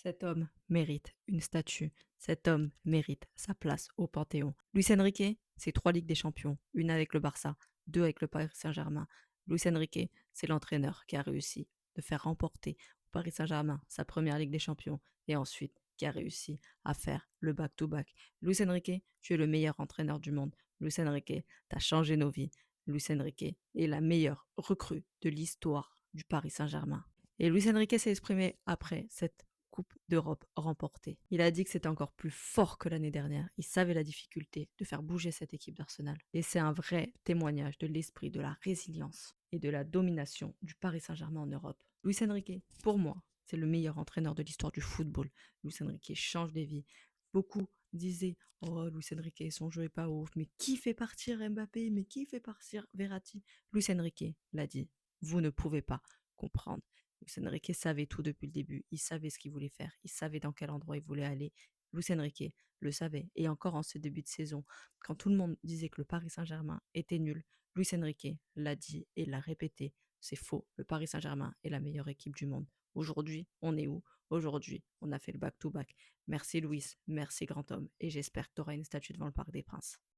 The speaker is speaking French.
Cet homme mérite une statue. Cet homme mérite sa place au Panthéon. Luis Enrique, c'est 3 Ligues des Champions, une avec le Barça, 2 avec le Paris Saint-Germain. Luis Enrique, c'est l'entraîneur qui a réussi de faire remporter au Paris Saint-Germain sa première Ligue des Champions et ensuite qui a réussi à faire le back-to-back. Luis Enrique, tu es le meilleur entraîneur du monde. Luis Enrique, tu as changé nos vies. Luis Enrique est la meilleure recrue de l'histoire du Paris Saint-Germain. Et Luis Enrique s'est exprimé après cette Coupe d'Europe remportée. Il a dit que c'était encore plus fort que l'année dernière. Il savait la difficulté de faire bouger cette équipe d'Arsenal. Et c'est un vrai témoignage de l'esprit, de la résilience et de la domination du Paris Saint-Germain en Europe. Luis Enrique, pour moi, c'est le meilleur entraîneur de l'histoire du football. Luis Enrique change des vies. Beaucoup disaient oh, Luis Enrique, son jeu est pas ouf, mais qui fait partir Mbappé, mais qui fait partir Verratti? Luis Enrique l'a dit, vous ne pouvez pas comprendre. Luis Enrique savait tout depuis le début. Il savait ce qu'il voulait faire. Il savait dans quel endroit il voulait aller. Luis Enrique le savait. Et encore en ce début de saison, quand tout le monde disait que le Paris Saint-Germain était nul, Luis Enrique l'a dit et l'a répété. C'est faux. Le Paris Saint-Germain est la meilleure équipe du monde. Aujourd'hui, on est où? Aujourd'hui, on a fait le back-to-back. Merci Louis, merci grand homme. Et j'espère que tu auras une statue devant le Parc des Princes.